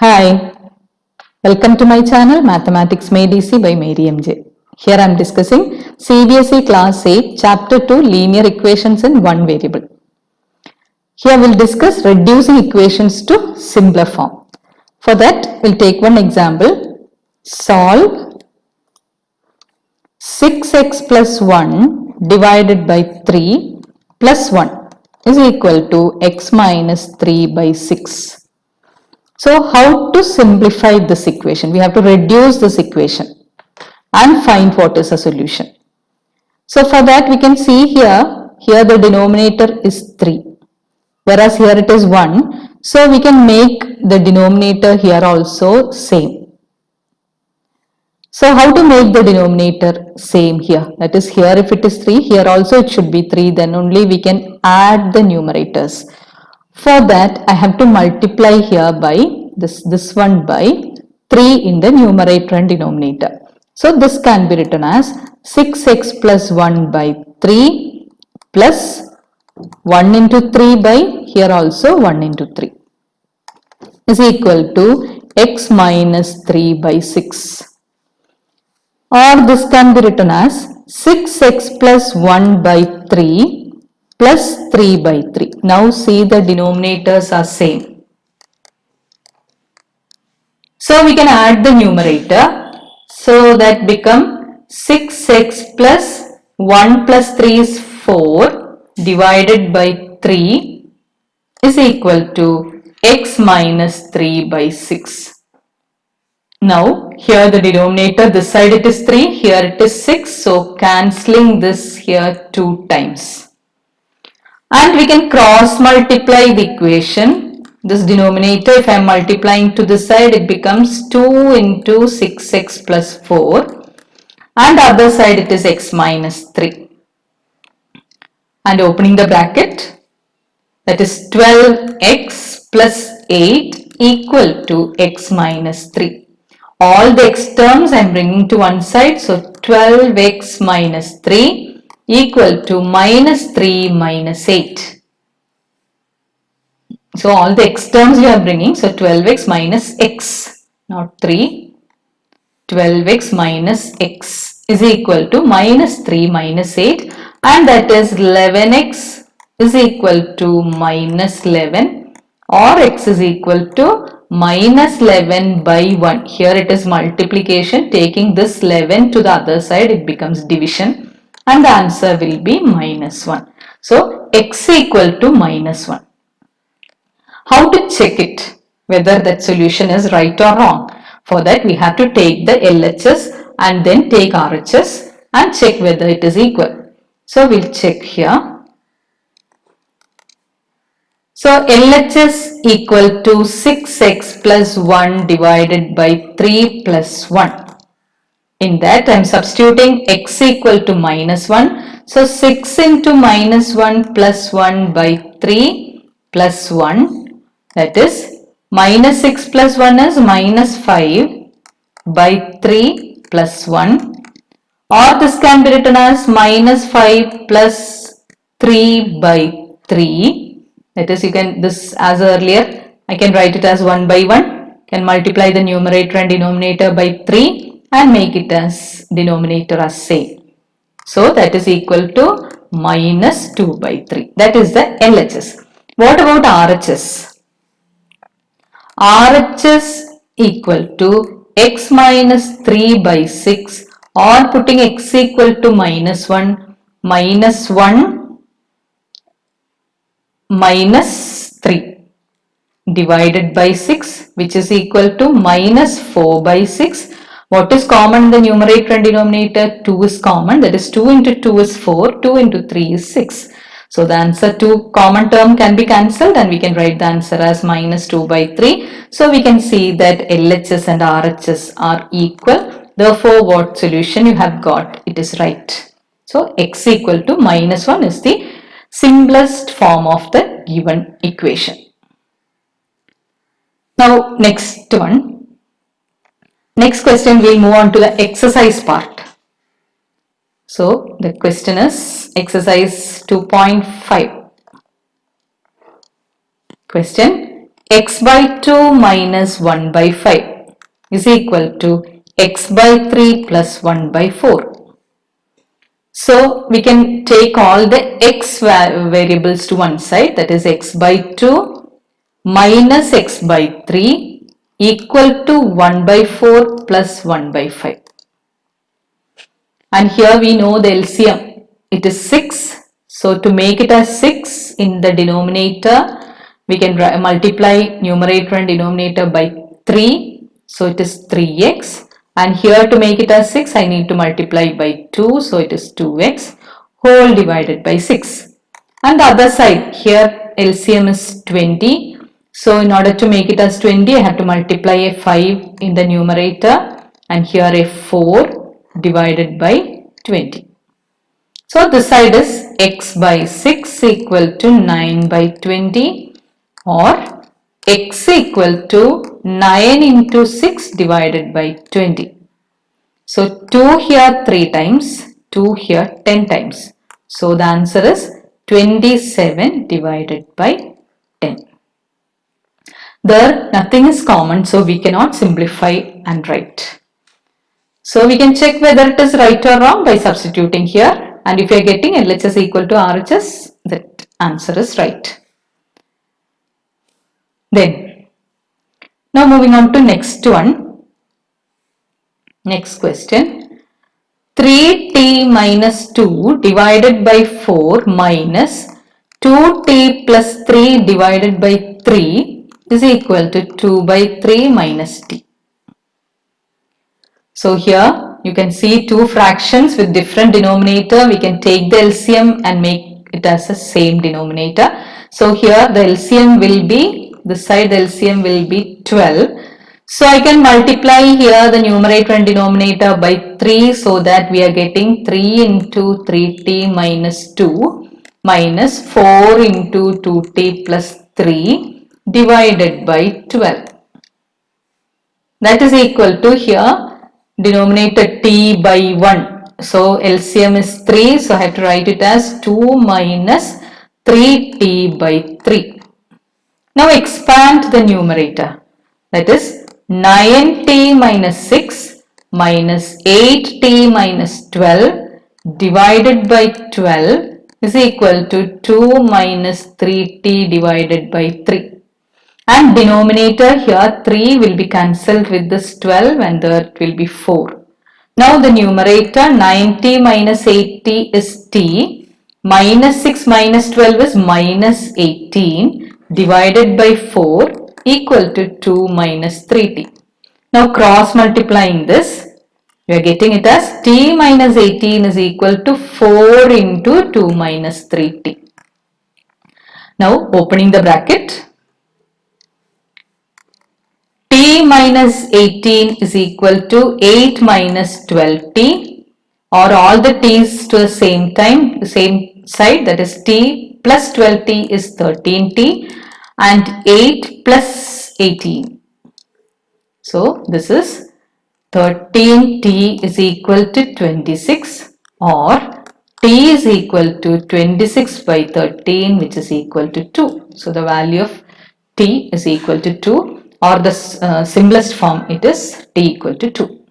Hi, welcome to my channel Mathematics Made Easy by Mary MJ. Here I am discussing CBSE Class 8 Chapter 2 Linear Equations in One Variable. Here we will discuss reducing equations to simpler form. For that, we will take one example. Solve 6x plus 1 divided by 3 plus 1 is equal to x minus 3 by 6. So how to simplify this equation? We have to reduce this equation and find what is a solution. So for that we can see here the denominator is 3 whereas here it is 1. So we can make the denominator here also same. So how to make the denominator same here? That is here if it is 3, here also it should be 3, then only we can add the numerators. For that I have to multiply here by this one by 3 in the numerator and denominator. So this can be written as 6x plus 1 by 3 plus 1 into 3 by here also 1 into 3 is equal to x minus 3 by 6. Or this can be written as 6x plus 1 by 3 plus 3 by 3. Now see the denominators are same. So we can add the numerator. So that become 6x plus 1 plus 3 is 4 divided by 3 is equal to x minus 3 by 6. Now here the denominator, this side it is 3, here it is 6. So cancelling this here 2 times. And we can cross multiply the equation. This denominator, if I am multiplying to this side, it becomes 2 into 6x plus 4. And the other side it is x minus 3. And opening the bracket, that is 12x plus 8 equal to x minus 3. All the x terms I am bringing to one side. So 12x minus 3 equal to minus 3 minus 8. So all the x terms we are bringing. So 12x minus x, not 3. 12x minus x is equal to minus 3 minus 8, and that is 11x is equal to minus 11, or x is equal to minus 11 by 1. Here it is multiplication, taking this 11 to the other side it becomes division, and the answer will be minus 1. So x equal to minus 1. How to check it whether that solution is right or wrong? For that we have to take the LHS and then take RHS and check whether it is equal. So we'll check here. So LHS equal to 6x plus 1 divided by 3 plus 1. In that I am substituting x equal to minus 1. So 6 into minus 1 plus 1 by 3 plus 1, that is minus 6 plus 1 is minus 5 by 3 plus 1, or this can be written as minus 5 plus 3 by 3. That is, you can, this as earlier, I can write it as 1 by 1, can multiply the numerator and denominator by 3 and make it as denominator as same. So that is equal to minus 2 by 3. That is the LHS. What about RHS? RHS equal to x minus 3 by 6, or putting x equal to minus 1 minus 3 divided by 6, which is equal to minus 4 by 6. What is common in the numerator and denominator? 2 is common, that is 2 into 2 is 4, 2 into 3 is 6. So the answer 2 common term can be cancelled and we can write the answer as minus 2 by 3. So we can see that LHS and RHS are equal. Therefore what solution you have got, it is right. So x equal to minus 1 is the simplest form of the given equation. Now next one. Next question, we will move on to the exercise part. So the question is exercise 2.5. Question: x by 2 minus 1 by 5 is equal to x by 3 plus 1 by 4. So we can take all the x variables to one side, that is x by 2 minus x by 3 equal to 1 by 4 plus 1 by 5. And here we know the LCM, it is 6. So to make it as 6 in the denominator, we can multiply numerator and denominator by 3. So it is 3x. And here to make it as 6, I need to multiply by 2. So it is 2x whole divided by 6. And the other side, here LCM is 20. So in order to make it as 20, I have to multiply a 5 in the numerator and here a 4 divided by 20. So this side is x by 6 equal to 9 by 20 or x equal to 9 into 6 divided by 20. So 2 here 3 times, 2 here 10 times. So the answer is 27 divided by 10. There nothing is common, so we cannot simplify and write. So we can check whether it is right or wrong by substituting here, and if you are getting LHS equal to RHS, that answer is right. Then, now moving on to next one. Next question. 3t minus 2 divided by 4 minus 2t plus 3 divided by 3 is equal to 2 by 3 minus t. So here you can see two fractions with different denominator. We can take the LCM and make it as the same denominator. So here the LCM will be, this side the LCM will be 12. So I can multiply here the numerator and denominator by 3 so that we are getting 3 into 3t minus 2 minus 4 into 2t plus 3 divided by 12. That is equal to here denominator t by 1. So LCM is 3. So I have to write it as 2 minus 3t by 3. Now expand the numerator. That is 9t minus 6 minus 8t minus 12 divided by 12 is equal to 2 minus 3t divided by 3. And denominator here 3 will be cancelled with this 12 and there it will be 4. Now the numerator 9t minus 8t is t, minus 6 minus 12 is minus 18 divided by 4 equal to 2 minus 3t. Now cross multiplying this, we are getting it as t minus 18 is equal to 4 into 2 minus 3t. Now opening the bracket, t minus 18 is equal to 8 minus 12t, or all the t's to the same time, same side, that is t plus 12t is 13t and 8 plus 18. So this is 13t is equal to 26 or t is equal to 26 by 13 which is equal to 2. So the value of t is equal to 2. Or the simplest form, it is t equal to 2.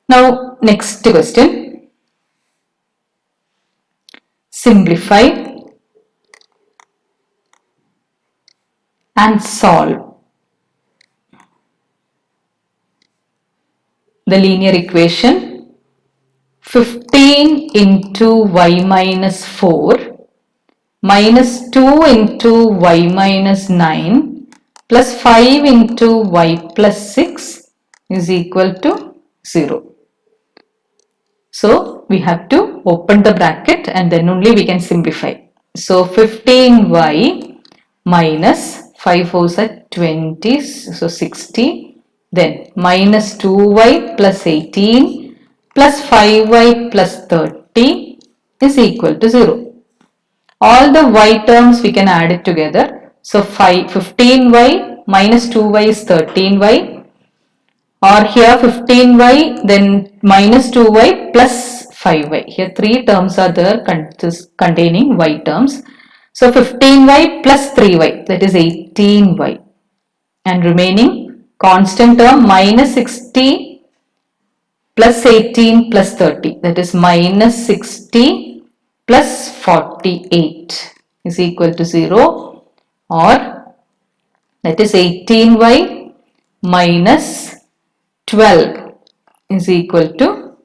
Now next question. Simplify and solve the linear equation 15 into y minus 4 minus 2 into y minus 9 plus 5 into y plus 6 is equal to 0. So we have to open the bracket and then only we can simplify. So 15y minus 5 4s are 20, so 60, then minus 2y plus 18 plus 5y plus 30 is equal to 0. All the y terms we can add it together. So 15y minus 2y is 13y, or here 15y then minus 2y plus 5y. Here three terms are there containing y terms. So 15y plus 3y, that is 18y, and remaining constant term minus 60 plus 18 plus 30, that is minus 60 plus 48 is equal to 0, or that is 18y minus 12 is equal to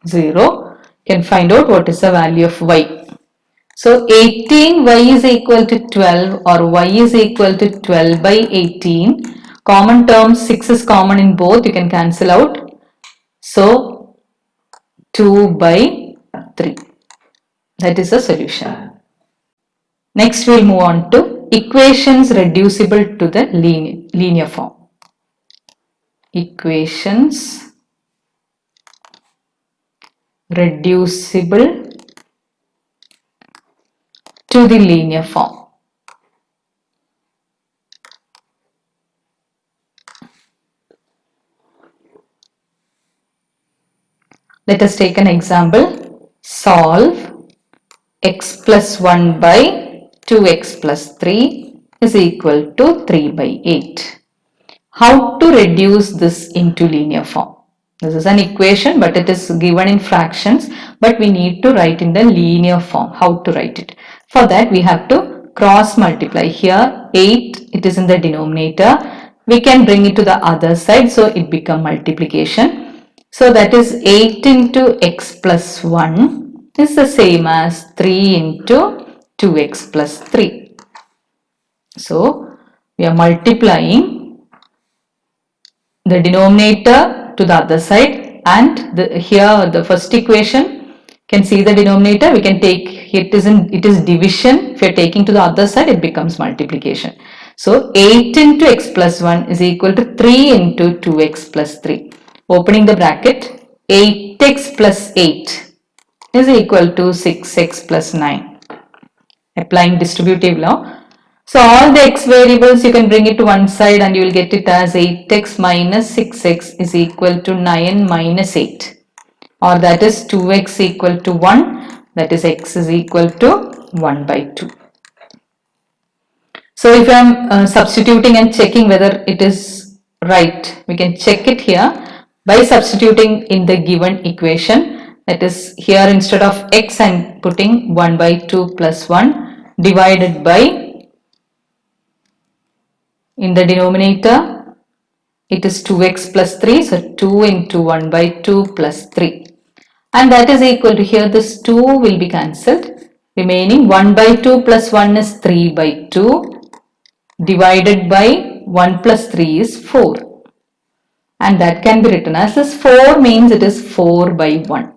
0. You can find out what is the value of y. So 18y is equal to 12, or y is equal to 12 by 18. Common term 6 is common in both, you can cancel out. So 2 by 3. That is the solution. Next we'll move on to equations reducible to the linear form. Equations reducible to the linear form. Let us take an example. Solve x plus 1 by 2x plus 3 is equal to 3 by 8. How to reduce this into linear form? This is an equation, but it is given in fractions, but we need to write in the linear form. How to write it? For that we have to cross multiply. Here 8, it is in the denominator. We can bring it to the other side, so it become multiplication. So that is 8 into x plus 1 is the same as 3 into 2x plus 3. So we are multiplying the denominator to the other side, and here the first equation, can see the denominator, we can take it is division. If you are taking to the other side, it becomes multiplication. So 8 into x plus 1 is equal to 3 into 2x plus 3. Opening the bracket, 8x plus 8 is equal to 6x plus 9. Applying distributive law. So all the x variables you can bring it to one side, and you will get it as 8x minus 6x is equal to 9 minus 8, or that is 2x equal to 1, that is x is equal to 1 by 2. So if I am substituting and checking whether it is right, we can check it here by substituting in the given equation. That is, here instead of x I am putting 1 by 2 plus 1 divided by, in the denominator it is 2x plus 3, so 2 into 1 by 2 plus 3, and that is equal to, here this 2 will be cancelled, remaining 1 by 2 plus 1 is 3 by 2 divided by 1 plus 3 is 4, and that can be written as this 4 means it is 4 by 1.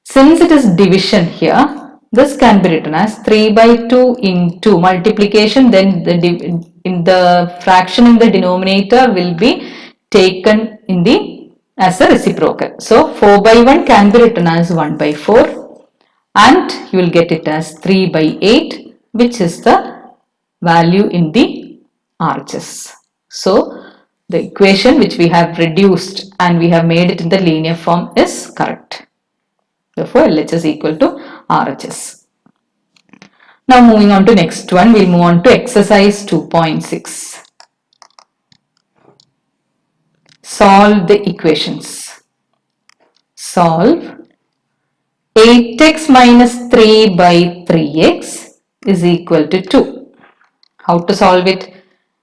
Since it is division here, this can be written as 3 by 2 into multiplication, then the fraction in the denominator will be taken in the as a reciprocal. So 4 by 1 can be written as 1 by 4, and you will get it as 3 by 8, which is the value in the RHS. So the equation which we have reduced and we have made it in the linear form is correct. Therefore LHS equal to RHS. Now moving on to next one, we'll move on to exercise 2.6. Solve the equations. Solve 8x minus 3 by 3x is equal to 2. How to solve it?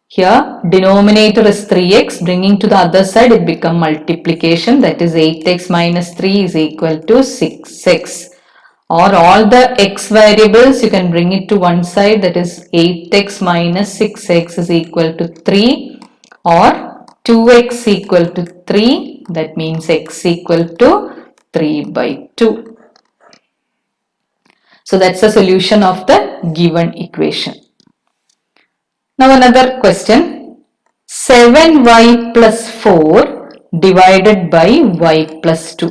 Here denominator is 3x, bringing to the other side it become multiplication, that is 8x minus 3 is equal to 6x. Or all the x variables you can bring it to one side, that is 8x minus 6x is equal to 3, or 2x equal to 3, that means x equal to 3 by 2. So that's the solution of the given equation. Now another question, 7y plus 4 divided by y plus 2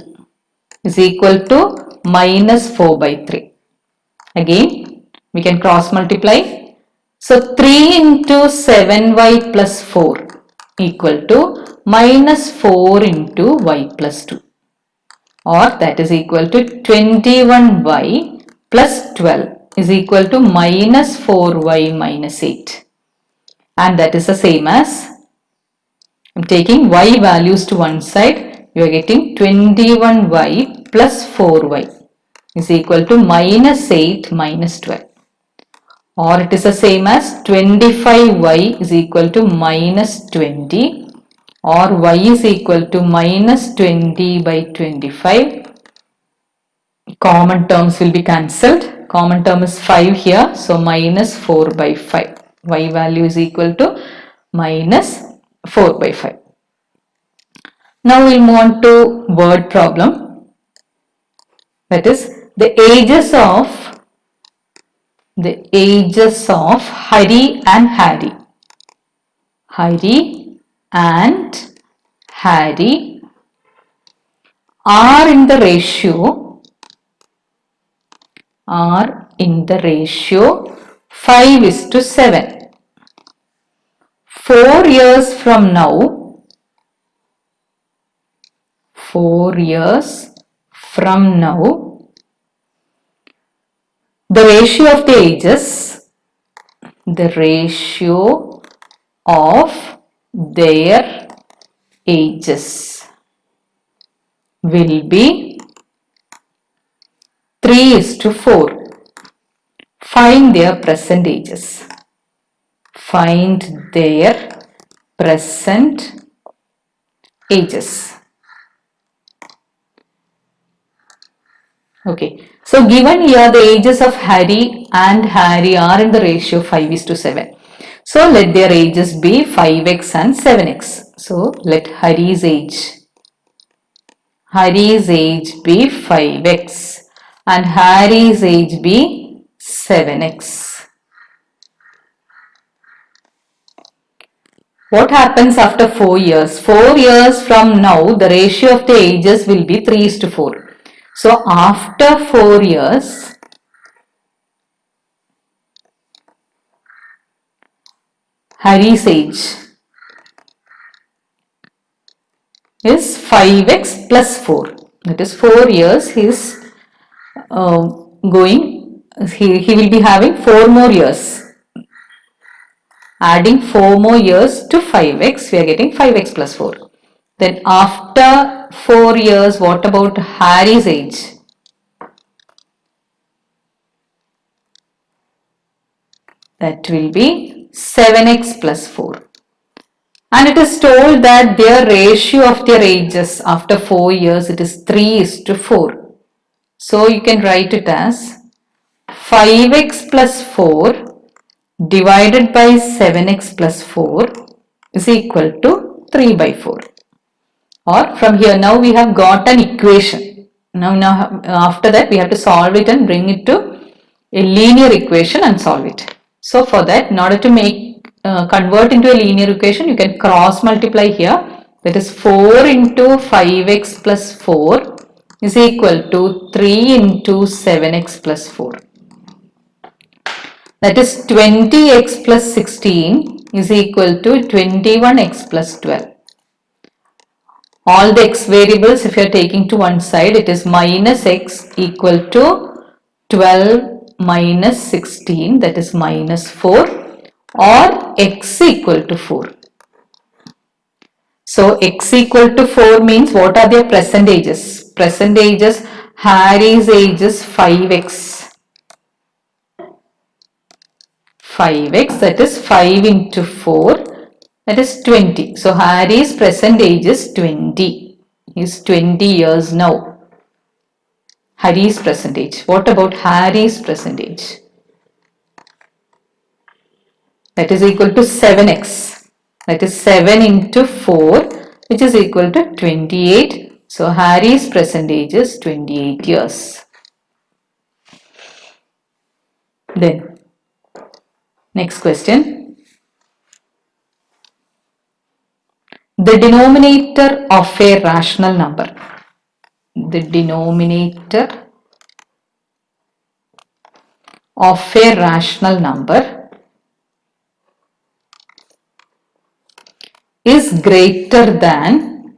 is equal to minus 4 by 3. Again we can cross multiply. So 3 into 7y plus 4 equal to minus 4 into y plus 2, or that is equal to 21y plus 12 is equal to minus 4y minus 8. And that is the same as, I'm taking y values to one side, you are getting 21y plus 4y is equal to minus 8 minus 12. Or it is the same as 25y is equal to minus 20, or y is equal to minus 20 by 25. Common terms will be cancelled. Common term is 5 here, so minus 4 by 5. Y value is equal to minus 4 by 5. Now we'll move on to word problem. That is the ages of Hari and Harry. Hari and Harry are in the ratio 5:7. 4 years from now, 4 years from now, the ratio of the ages, the ratio of their ages will be 3:4. Find their present ages. Find their present ages. Okay, so given here the ages of Harry and Harry are in the ratio 5:7. So let their ages be 5x and 7x. So let Harry's age be 5x and Harry's age be 7x. What happens after 4 years? 4 years from now, the ratio of the ages will be 3:4. So after 4 years, Harry's age is 5x plus 4. That is 4 years he is he will be having 4 more years. Adding 4 more years to 5x, we are getting 5x plus 4. Then after 4 years, what about Harry's age? That will be 7x plus 4. And it is told that their ratio of their ages after 4 years, it is 3:4. So you can write it as 5x plus 4 divided by 7x plus 4 is equal to 3 by 4. Or from here now we have got an equation. Now after that we have to solve it and bring it to a linear equation and solve it. So for that, in order to convert into a linear equation, you can cross multiply here. That is 4 into 5x plus 4 is equal to 3 into 7x plus 4. That is 20x plus 16 is equal to 21x plus 12. All the x variables, if you are taking to one side, it is minus x equal to 12 minus 16, that is minus 4, or x equal to 4. So x equal to 4 means what are their present ages? Present ages, Harry's age is 5x. 5x, that is 5 into 4, that is 20. So Harry's present age is 20. He is 20 years now. Harry's present age. What about Harry's present age? That is equal to 7x. That is 7 into 4, which is equal to 28. So Harry's present age is 28 years. Then, next question. The denominator of a rational number. The denominator of a rational number is greater than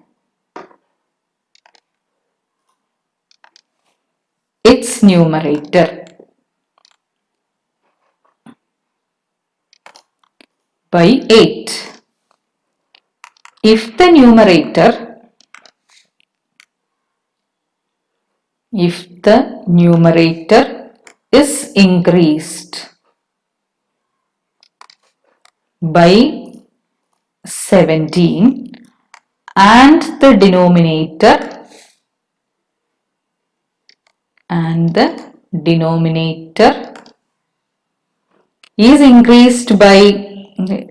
its numerator. by 8. If the numerator is increased by 17 and the denominator is increased by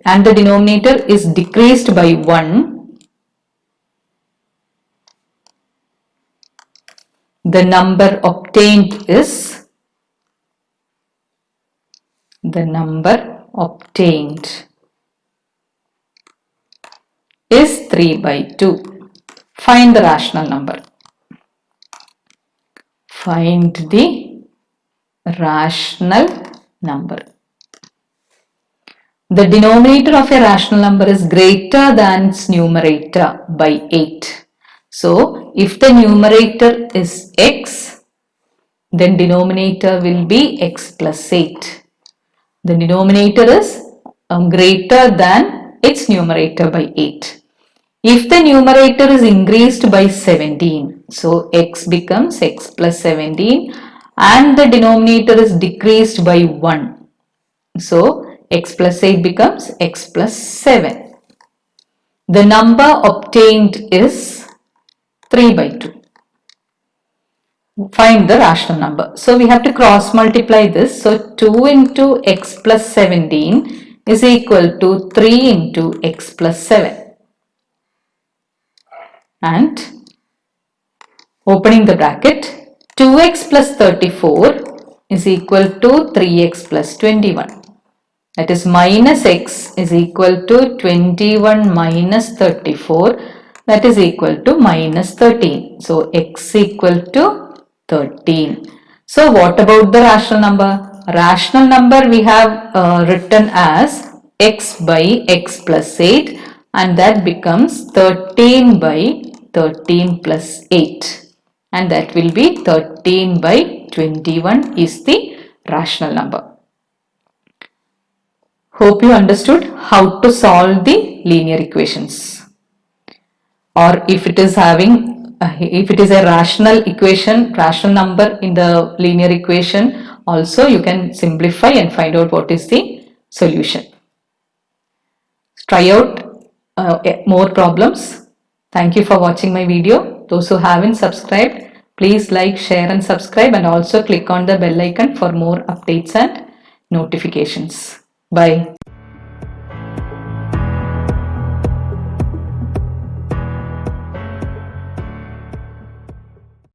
and the denominator is decreased by 1, the number obtained is 3 by 2. Find the rational number. Find the rational number. The denominator of a rational number is greater than its numerator by 8. So, if the numerator is x, then denominator will be x plus 8. The denominator is greater than its numerator by 8. If the numerator is increased by 17, so x becomes x plus 17 and the denominator is decreased by 1. So x plus 8 becomes x plus 7. The number obtained is 3 by 2. Find the rational number. So we have to cross multiply this. So 2 into x plus 17 is equal to 3 into x plus 7. And opening the bracket, 2x plus 34 is equal to 3x plus 21. That is minus x is equal to 21 minus 34, that is equal to minus 13. So x equal to 13. So what about the rational number? Rational number we have written as x by x plus 8 and that becomes 13 by 13 plus 8 and that will be 13 by 21 is the rational number. Hope you understood how to solve the linear equations. Or if it is a rational equation, rational number in the linear equation, also you can simplify and find out what is the solution. Try out more problems. Thank you for watching my video. Those who haven't subscribed, please like, share and subscribe and also click on the bell icon for more updates and notifications. Bye.